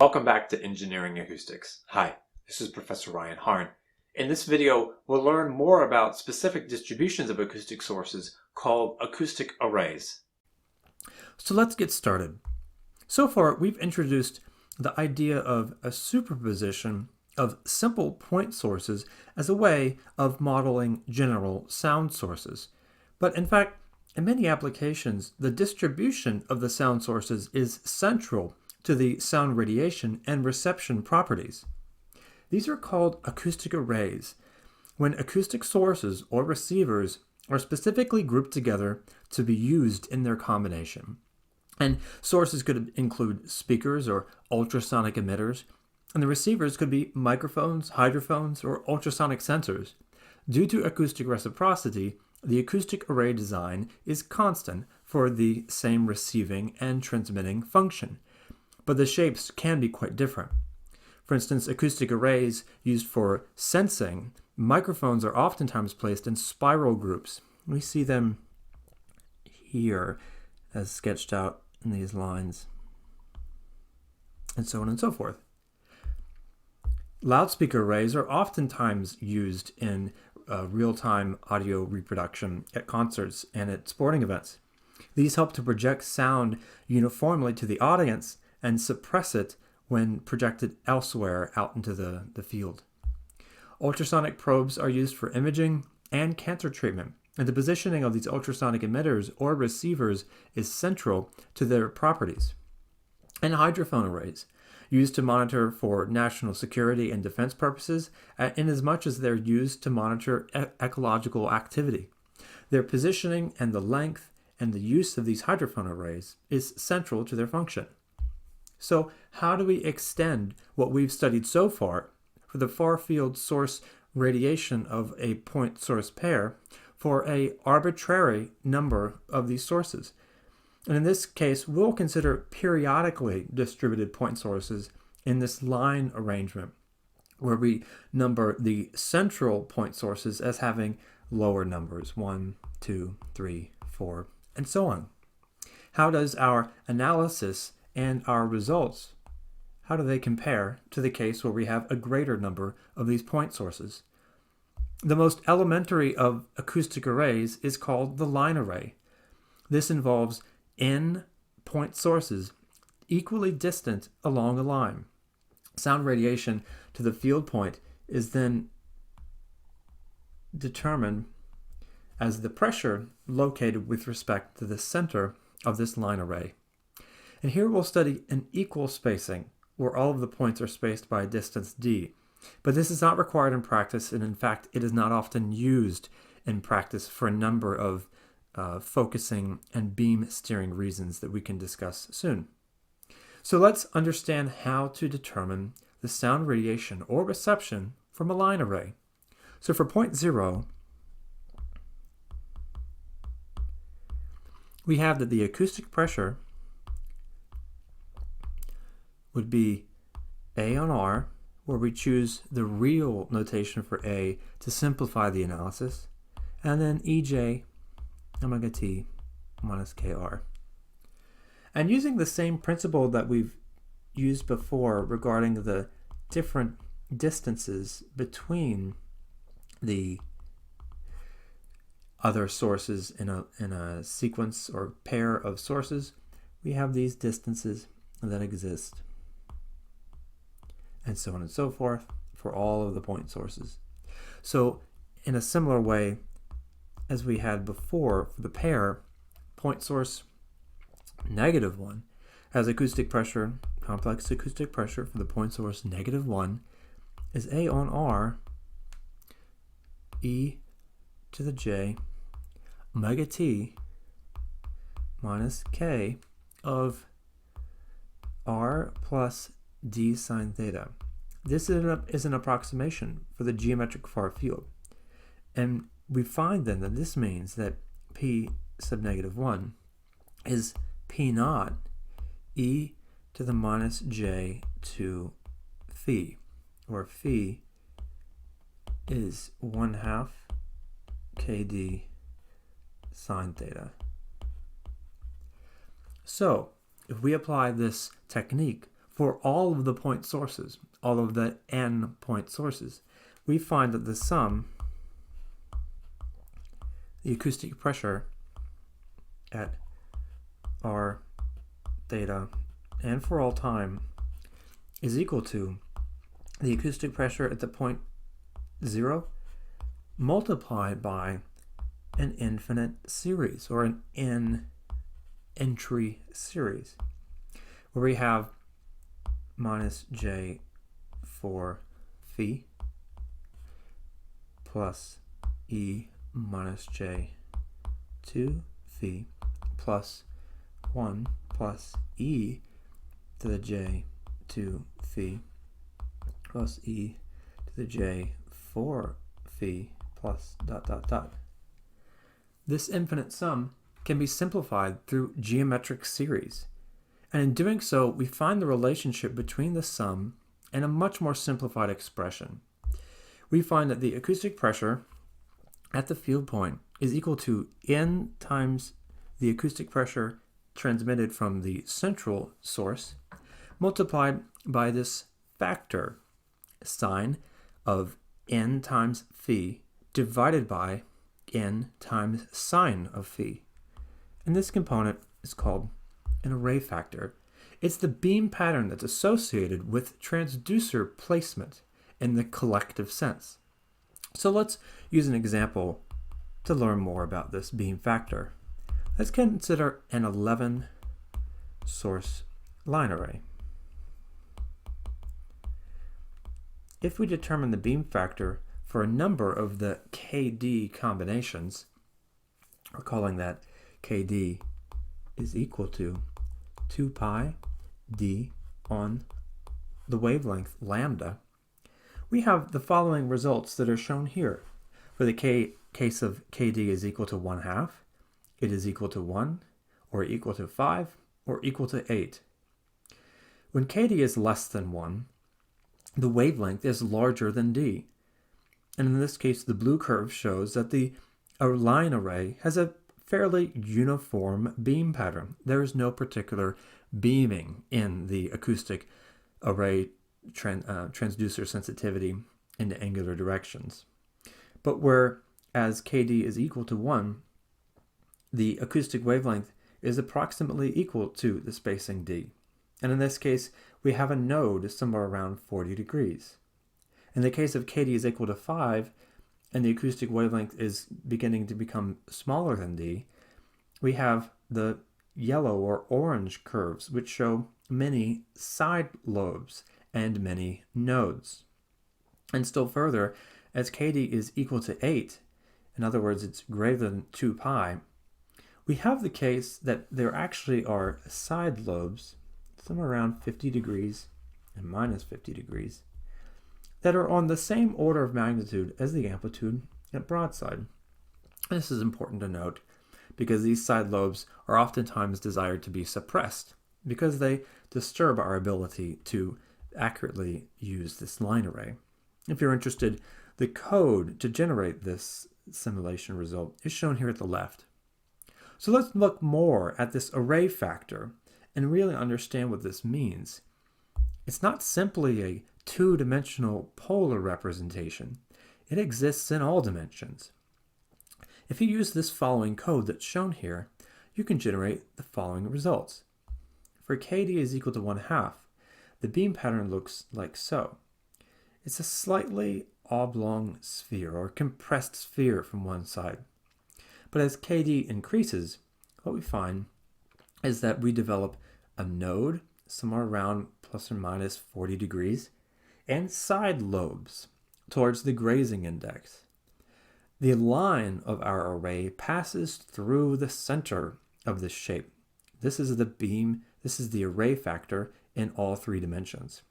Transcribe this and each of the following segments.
Welcome back to Engineering Acoustics. Hi, this is Professor Ryan Harne. In this video, we'll learn more about specific distributions of acoustic sources called acoustic arrays. So let's get started. So far, we've introduced the idea of a superposition of simple point sources as a way of modeling general sound sources. But in fact, in many applications, the distribution of the sound sources is central to the sound radiation and reception properties. These are called acoustic arrays, when acoustic sources or receivers are specifically grouped together to be used in their combination. And sources could include speakers or ultrasonic emitters, and the receivers could be microphones, hydrophones, or ultrasonic sensors. Due to acoustic reciprocity, the acoustic array design is constant for the same receiving and transmitting function, but the shapes can be quite different. For instance, acoustic arrays used for sensing, microphones are oftentimes placed in spiral groups. We see them here as sketched out in these lines, and so on and so forth. Loudspeaker arrays are oftentimes used in real-time audio reproduction at concerts and at sporting events. These help to project sound uniformly to the audience and suppress it when projected elsewhere out into the field. Ultrasonic probes are used for imaging and cancer treatment, and the positioning of these ultrasonic emitters or receivers is central to their properties. And hydrophone arrays, used to monitor for national security and defense purposes, inasmuch as they're used to monitor ecological activity. Their positioning and the length and the use of these hydrophone arrays is central to their function. So how do we extend what we've studied so far for the far-field source radiation of a point source pair for an arbitrary number of these sources? And in this case, we'll consider periodically distributed point sources in this line arrangement, where we number the central point sources as having lower numbers, 1, 2, 3, 4, and so on. How does our analysis and our results, how do they compare to the case where we have a greater number of these point sources? The most elementary of acoustic arrays is called the line array. This involves n point sources equally distant along a line. Sound radiation to the field point is then determined as the pressure located with respect to the center of this line array. And here we'll study an equal spacing, where all of the points are spaced by a distance d. But this is not required in practice, and in fact, it is not often used in practice for a number of focusing and beam steering reasons that we can discuss soon. So let's understand how to determine the sound radiation or reception from a line array. So for point 0, we have that the acoustic pressure would be A on R, where we choose the real notation for A to simplify the analysis, and then EJ omega T minus KR. And using the same principle that we've used before regarding the different distances between the other sources in a sequence or pair of sources, we have these distances that exist, and so on and so forth for all of the point sources. So in a similar way as we had before for the pair, point source -1 has acoustic pressure, complex acoustic pressure for the point source -1 is A on R E to the J omega T minus K of R plus d sine theta. This is an approximation for the geometric far field. And we find then that this means that P sub -1 is P naught e to the minus j to phi, where phi is 1/2 kd sine theta. So if we apply this technique for all of the point sources, all of the n point sources, we find that the sum, the acoustic pressure at r theta and for all time is equal to the acoustic pressure at the point 0 multiplied by an infinite series, or an n-entry series, where we have minus j for phi plus e minus j 2 phi plus 1 plus e to the j 2 phi plus e to the j 4 phi plus dot dot dot. This infinite sum can be simplified through geometric series, and in doing so we find the relationship between the sum and a much more simplified expression. We find that the acoustic pressure at the field point is equal to n times the acoustic pressure transmitted from the central source multiplied by this factor sine of n times phi divided by n times sine of phi. And this component is called an array factor. It's the beam pattern that's associated with transducer placement in the collective sense. So let's use an example to learn more about this beam factor. Let's consider an 11 source line array. If we determine the beam factor for a number of the KD combinations, we're calling that KD is equal to 2 pi d on the wavelength lambda, we have the following results that are shown here. For the case of KD is equal to 1/2, it is equal to 1, or equal to 5, or equal to 8. When KD is less than 1, the wavelength is larger than D. And in this case, the blue curve shows that the line array has a fairly uniform beam pattern. There is no particular beaming in the acoustic array transducer sensitivity into angular directions. But whereas KD is equal to 1, the acoustic wavelength is approximately equal to the spacing D. And in this case, we have a node somewhere around 40 degrees. In the case of KD is equal to 5, and the acoustic wavelength is beginning to become smaller than D, we have the yellow or orange curves, which show many side lobes and many nodes. And still further, as KD is equal to 8, in other words, it's greater than 2 pi, we have the case that there actually are side lobes, somewhere around 50 degrees and minus 50 degrees, that are on the same order of magnitude as the amplitude at broadside. This is important to note because these side lobes are oftentimes desired to be suppressed because they disturb our ability to accurately use this line array. If you're interested, the code to generate this simulation result is shown here at the left. So let's look more at this array factor and really understand what this means. It's not simply a two-dimensional polar representation. It exists in all dimensions. If you use this following code that's shown here, you can generate the following results. For KD is equal to 1/2, the beam pattern looks like so. It's a slightly oblong sphere or compressed sphere from one side. But as KD increases, what we find is that we develop a node somewhere around plus or minus 40 degrees and side lobes towards the grazing index. The line of our array passes through the center of this shape. This is the array factor in all three dimensions.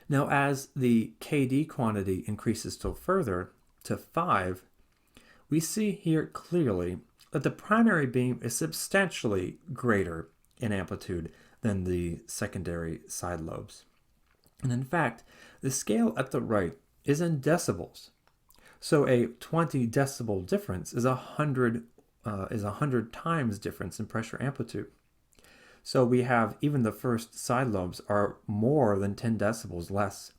Now, as the KD quantity increases still further to 5, we see here clearly that the primary beam is substantially greater in amplitude than the secondary side lobes. And in fact, the scale at the right is in decibels. So a 20 decibel difference is 100 times difference in pressure amplitude. So we have even the first side lobes are more than 10 decibels less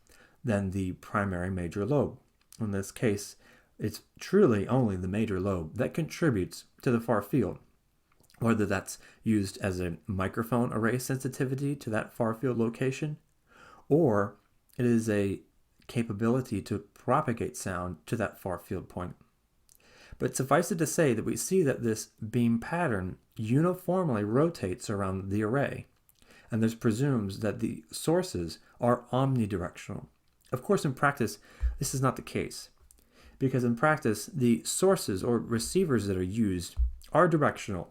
than the primary major lobe. In this case, it's truly only the major lobe that contributes to the far field, whether that's used as a microphone array sensitivity to that far field location, or it is a capability to propagate sound to that far field point. But suffice it to say that we see that this beam pattern uniformly rotates around the array, and this presumes that the sources are omnidirectional. Of course, in practice, this is not the case, because in practice, the sources or receivers that are used are directional.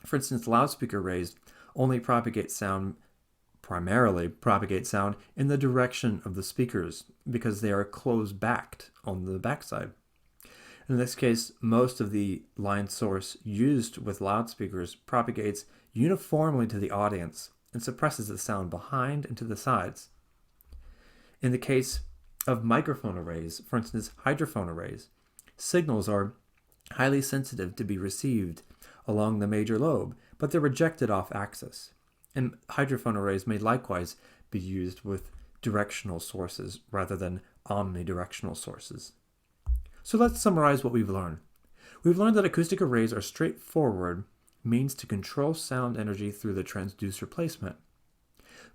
For instance, loudspeaker arrays only primarily propagate sound in the direction of the speakers because they are closed-backed on the backside. In this case, most of the line source used with loudspeakers propagates uniformly to the audience and suppresses the sound behind and to the sides. In the case of microphone arrays, for instance, hydrophone arrays, signals are highly sensitive to be received along the major lobe, but they're rejected off axis. And hydrophone arrays may likewise be used with directional sources rather than omnidirectional sources. So let's summarize what we've learned. We've learned that acoustic arrays are straightforward means to control sound energy through the transducer placement.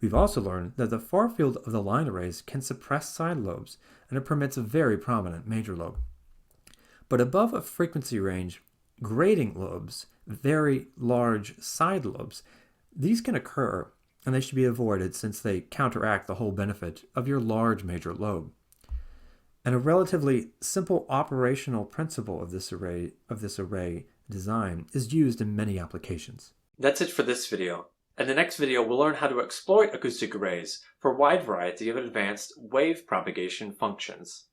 We've also learned that the far field of the line arrays can suppress side lobes, and it permits a very prominent major lobe. But above a frequency range, grading lobes, very large side lobes, these can occur, and they should be avoided since they counteract the whole benefit of your large major lobe. And a relatively simple operational principle of this array design is used in many applications. That's it for this video. In the next video, we'll learn how to exploit acoustic arrays for a wide variety of advanced wave propagation functions.